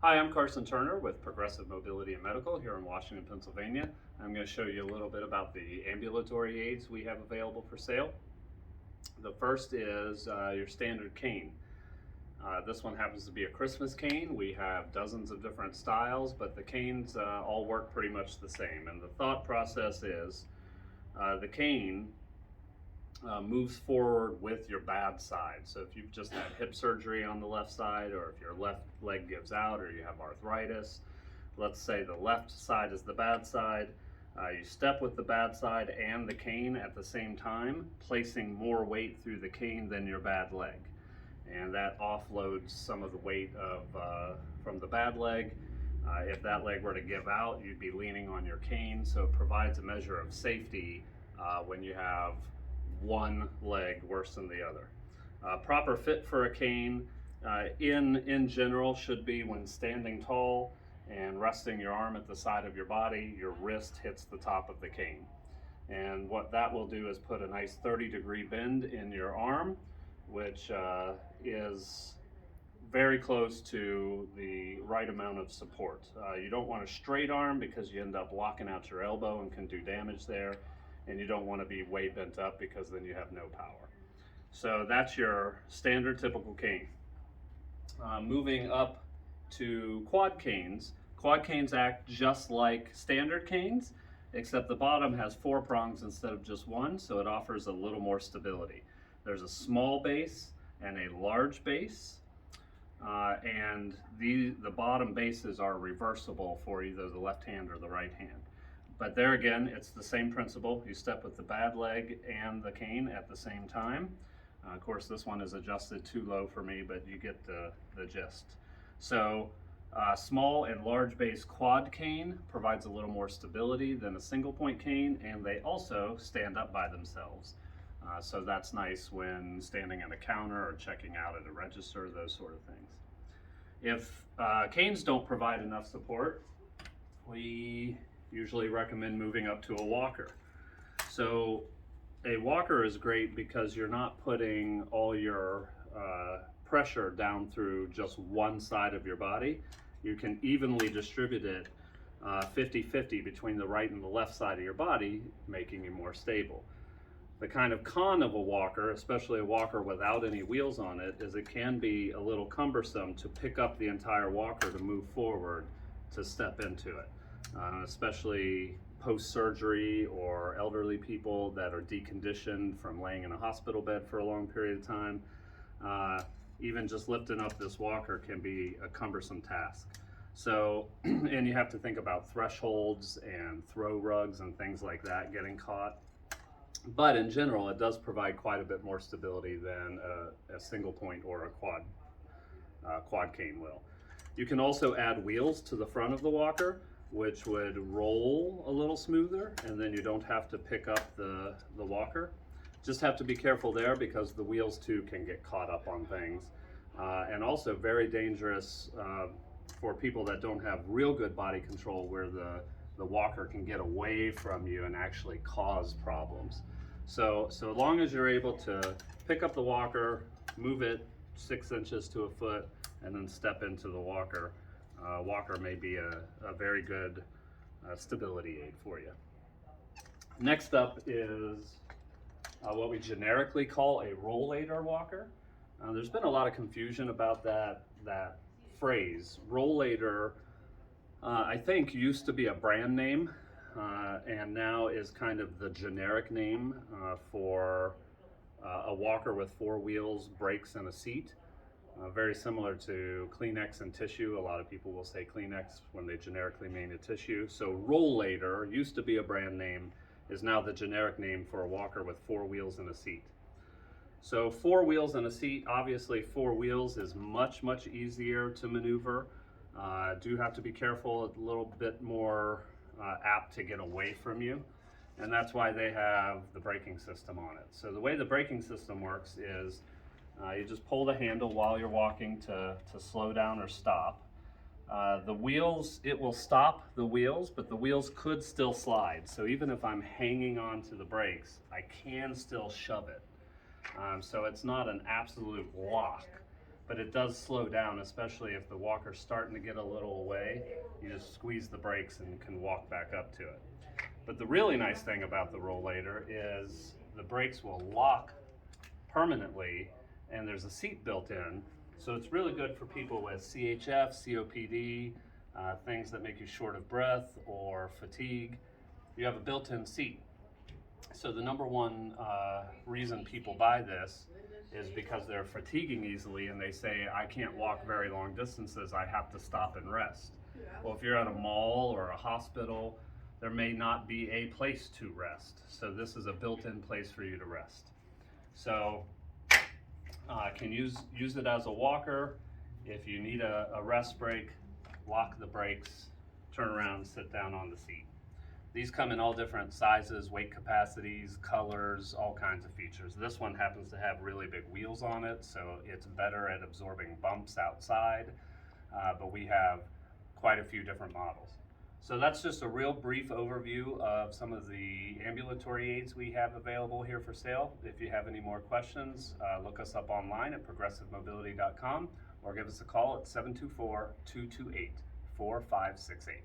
Hi, I'm Carson Turner with Progressive Mobility and Medical here in Washington, Pennsylvania. I'm going to show you a little bit about the ambulatory aids we have available for sale. The first is your standard cane. This one happens to be a Christmas cane. We have dozens of different styles, but the canes all work pretty much the same. And the thought process is the cane moves forward with your bad side. So if you've just had hip surgery on the left side, or if your left leg gives out, or you have arthritis, let's say the left side is the bad side, you step with the bad side and the cane at the same time, placing more weight through the cane than your bad leg. And that offloads some of the weight from the bad leg. If that leg were to give out, you'd be leaning on your cane, so it provides a measure of safety when you have one leg worse than the other. Proper fit for a cane in general should be when standing tall and resting your arm at the side of your body, your wrist hits the top of the cane. And what that will do is put a nice 30-degree bend in your arm, which is very close to the right amount of support. You don't want a straight arm because you end up locking out your elbow and can do damage there. And you don't want to be way bent up because then you have no power. So that's your standard typical cane. Moving up to quad canes. Quad canes act just like standard canes, except the bottom has 4 prongs instead of just one, so it offers a little more stability. There's a small base and a large base, and the bottom bases are reversible for either the left hand or the right hand. But there again, it's the same principle. You step with the bad leg and the cane at the same time. Of course, this one is adjusted too low for me, but you get the gist. So small and large base quad cane provides a little more stability than a single point cane, and they also stand up by themselves. So that's nice when standing at a counter or checking out at a register, those sort of things. If canes don't provide enough support, we usually recommend moving up to a walker. So a walker is great because you're not putting all your pressure down through just one side of your body. You can evenly distribute it 50-50 between the right and the left side of your body, making you more stable. The kind of con of a walker, especially a walker without any wheels on it, is it can be a little cumbersome to pick up the entire walker to move forward to step into it. Especially post-surgery or elderly people that are deconditioned from laying in a hospital bed for a long period of time. Even just lifting up this walker can be a cumbersome task. So, and you have to think about thresholds and throw rugs and things like that getting caught. But in general, it does provide quite a bit more stability than a single point or a quad cane will. You can also add wheels to the front of the walker, which would roll a little smoother, and then you don't have to pick up the walker. Just have to be careful there because the wheels too can get caught up on things. And also very dangerous for people that don't have real good body control, where the walker can get away from you and actually cause problems. So long as you're able to pick up the walker, move it 6 inches to a foot, and then step into the walker, walker may be a very good stability aid for you. Next up is what we generically call a rollator walker. There's been a lot of confusion about that phrase. Rollator, I think, used to be a brand name and now is kind of the generic name for a walker with 4 wheels, brakes, and a seat. Very similar to Kleenex and tissue. A lot of people will say Kleenex when they generically mean a tissue. So Rollator used to be a brand name, is now the generic name for a walker with 4 wheels and a seat. So 4 wheels and a seat, obviously 4 wheels is much easier to maneuver. Do have to be careful, a little bit more apt to get away from you. And that's why they have the braking system on it. So the way the braking system works is you just pull the handle while you're walking to slow down or stop. The wheels, it will stop the wheels, but the wheels could still slide. So even if I'm hanging on to the brakes, I can still shove it. So it's not an absolute lock. but it does slow down, especially if the walker's starting to get a little away. You just squeeze the brakes and can walk back up to it. But the really nice thing about the Rollator is the brakes will lock permanently, and there's a seat built in, so it's really good for people with CHF, COPD, things that make you short of breath or fatigue. You have a built-in seat. So the number one reason people buy this is because they're fatiguing easily and they say, I can't walk very long distances, I have to stop and rest. Well, if you're at a mall or a hospital, there may not be a place to rest. So this is a built-in place for you to rest. So can use it as a walker. If you need a rest break, lock the brakes, turn around, sit down on the seat. These come in all different sizes, weight capacities, colors, all kinds of features. This one happens to have really big wheels on it, so it's better at absorbing bumps outside, but we have quite a few different models. So that's just a real brief overview of some of the ambulatory aids we have available here for sale. If you have any more questions, look us up online at progressivemobility.com or give us a call at 724-228-4568.